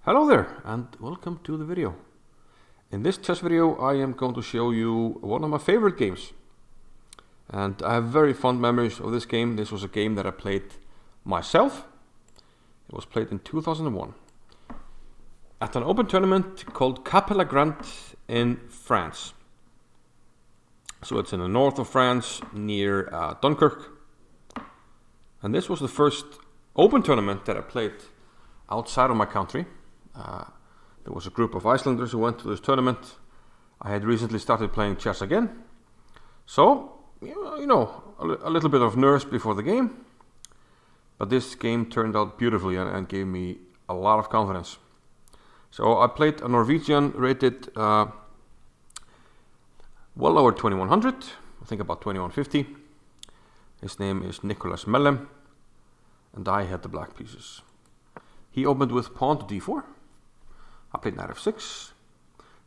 Hello there and welcome to the video. In this test video I am going to show you one of my favorite games. And I have very fond memories of this game. This was a game that I played myself. It was played in 2001 at an open tournament called Capelle La Grande in France. So it's in the north of France near Dunkirk. And this was the first open tournament that I played outside of my country. There was a group of Icelanders who went to this tournament. I had recently started playing chess again. So, a little bit of nerves before the game. But this game turned out beautifully and gave me a lot of confidence. So I played a Norwegian rated well over 2100, I think about 2150. His name is Nicholas Mellem, and I had the black pieces. He opened with pawn to d4. I played knight f6.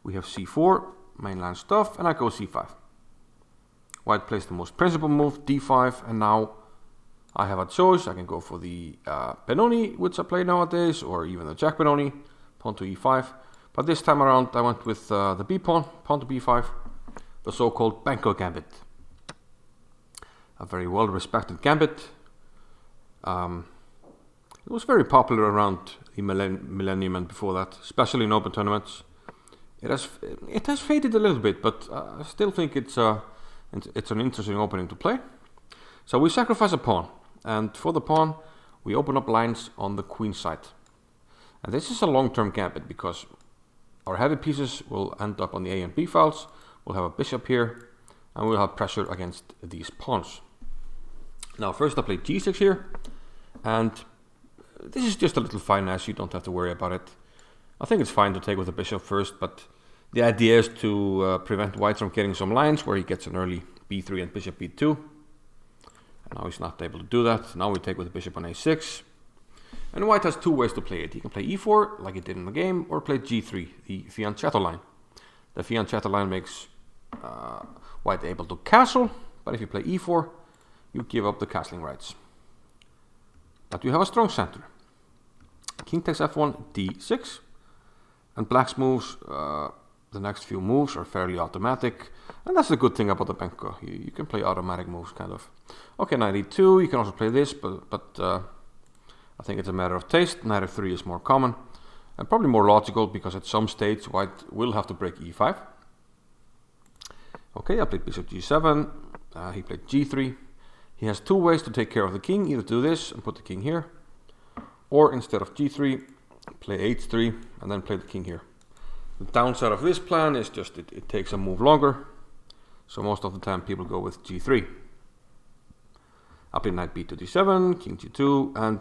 We have c4, mainline stuff, and I go c5. White plays the most principal move, d5, and now I have a choice. I can go for the Benoni, which I play nowadays, or even the Jack Benoni, pawn to e5. But this time around I went with the b pawn, pawn to b5, the so-called Benko gambit. A very well-respected gambit. It was very popular around the millennium and before that, especially in open tournaments. It has faded a little bit, but I still think it's an interesting opening to play. So we sacrifice a pawn, and for the pawn we open up lines on the queen side. And this is a long-term gambit because our heavy pieces will end up on the A and B files. We'll have a bishop here, and we'll have pressure against these pawns. Now first I play g6 here, and this is just a little finesse, you don't have to worry about it. I think it's fine to take with the bishop first, but the idea is to prevent white from getting some lines where he gets an early b3 and bishop b2. And now he's not able to do that. Now we take with the bishop on a6. And white has two ways to play it. He can play e4, like he did in the game, or play g3, the fianchetto line. The fianchetto line makes white able to castle, but if you play e4, you give up the castling rights. But you have a strong center. King takes f1, d6, and black's moves, the next few moves are fairly automatic, and that's the good thing about the Benko. You can play automatic moves, kind of. Okay, knight e2, you can also play this, but I think it's a matter of taste. Knight f3 is more common, and probably more logical, because at some stage white will have to break e5. Okay, I played bishop g7, he played g3. He has two ways to take care of the king, either do this and put the king here, or instead of g3, play h3 and then play the king here. The downside of this plan is just it takes a move longer, so most of the time people go with g3. I play knight b to d7, king g2, and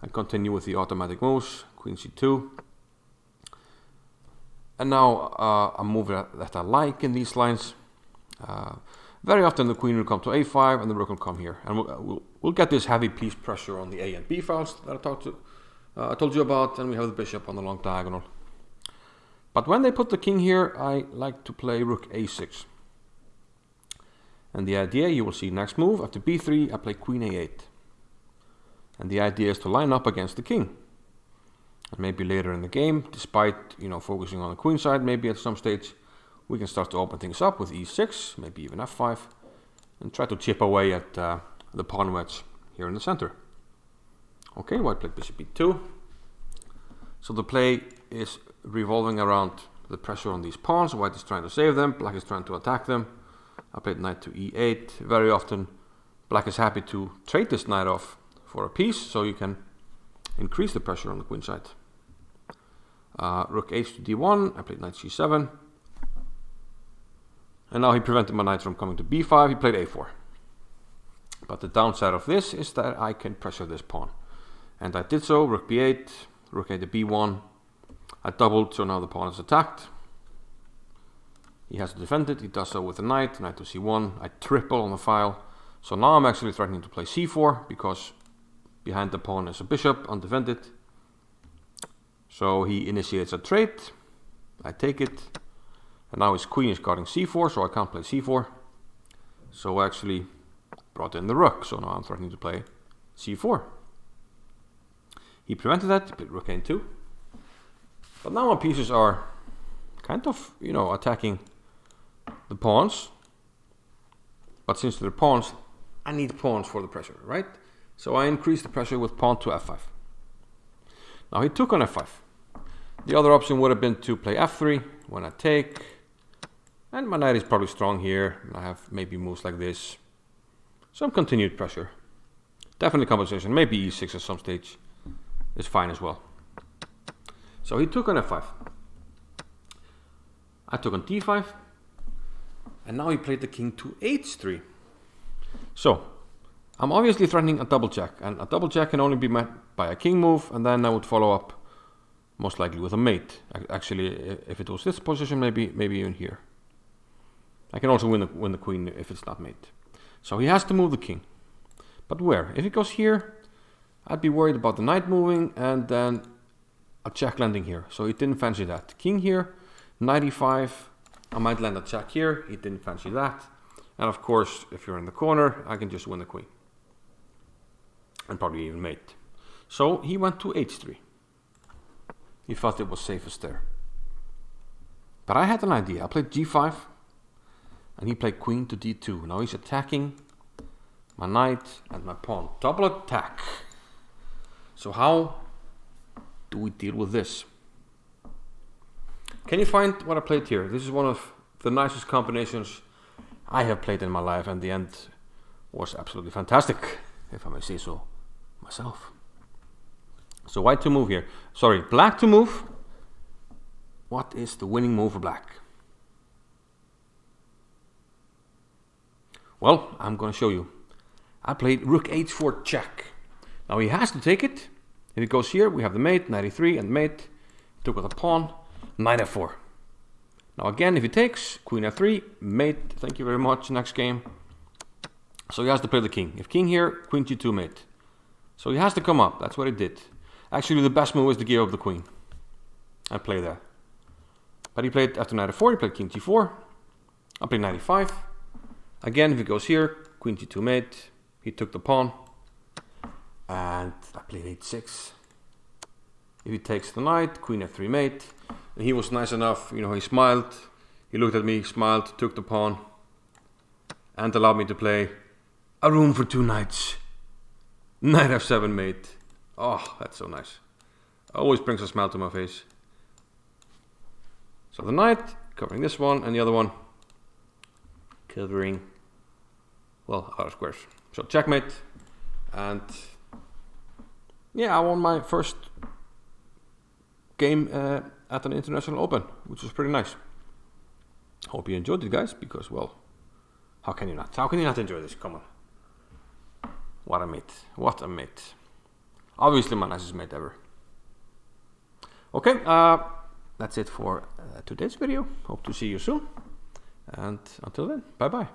I continue with the automatic moves, queen c2. And now a move that I like in these lines. Very often the queen will come to a5 and the rook will come here, and we'll get this heavy piece pressure on the A and B files that I told you about, and we have the bishop on the long diagonal. But when they put the king here, I like to play rook a6. And the idea, you will see next move, after b3 I play queen a8. And the idea is to line up against the king. And maybe later in the game, despite focusing on the queen side, maybe at some stage we can start to open things up with e6, maybe even f5, and try to chip away at the pawn wedge here in the center. Okay, white played bishop b2. So the play is revolving around the pressure on these pawns. White is trying to save them, black is trying to attack them. I played knight to e8. Very often black is happy to trade this knight off for a piece, so you can increase the pressure on the queen side. Rook h to d1, I played knight c7. And now he prevented my knight from coming to b5, he played a4. But the downside of this is that I can pressure this pawn. And I did so, rook b8, rook a to b1. I doubled, so now the pawn is attacked. He has to defend it, he does so with the knight to c1. I triple on the file. So now I'm actually threatening to play c4, because behind the pawn is a bishop, undefended. So he initiates a trade, I take it. And now his queen is guarding c4, so I can't play c4. So I actually brought in the rook, so now I'm threatening to play c4. He prevented that, he played rook a2. But now my pieces are kind of, you know, attacking the pawns. But since they're pawns, I need pawns for the pressure, right? So I increase the pressure with pawn to f5. Now he took on f5. The other option would have been to play f3 when I take. And my knight is probably strong here. I have maybe moves like this. Some continued pressure. Definitely compensation. Maybe e6 at some stage is fine as well. So he took on f5. I took on d5. And now he played the king to h3. So I'm obviously threatening a double check. And a double check can only be met by a king move. And then I would follow up most likely with a mate. Actually, if it was this position, maybe even here. I can also win the queen if it's not mate. So he has to move the king. But where? If it goes here, I'd be worried about the knight moving and then a check landing here. So he didn't fancy that. King here, knight e5. I might land a check here. He didn't fancy that. And of course, if you're in the corner, I can just win the queen. And probably even mate. So he went to h3. He thought it was safest there. But I had an idea. I played g5. And he played queen to d2. Now he's attacking my knight and my pawn. Double attack. So how do we deal with this? Can you find what I played here? This is one of the nicest combinations I have played in my life, and the end was absolutely fantastic, if I may say so myself. So white to move here. Sorry, black to move. What is the winning move for black? Well, I'm going to show you. I played rook h4 check. Now he has to take it. If it goes here, we have the mate, knight e3 and mate. Took with a pawn, knight f4. Now again, if he takes, queen f3, mate, thank you very much, next game. So he has to play the king. If king here, queen g2 mate. So he has to come up, that's what he did. Actually, the best move is to give up the queen and play there. But he played after knight f4, he played king g4. I played knight e5. Again, if he goes here, queen g2 mate, he took the pawn. And I played h6. If he takes the knight, queen f3 mate. And he was nice enough, you know, he smiled. He looked at me, smiled, took the pawn. And allowed me to play a room for two knights. Knight f7 mate. Oh, that's so nice. Always brings a smile to my face. So the knight, covering this one, and the other one covering, well, other squares. So checkmate. And yeah, I won my first game at an international open, which was pretty nice. Hope you enjoyed it, guys, because, well, how can you not? How can you not enjoy this? Come on. What a mate. What a mate. Obviously my nicest mate ever. Okay, that's it for today's video. Hope to see you soon. And until then, bye-bye.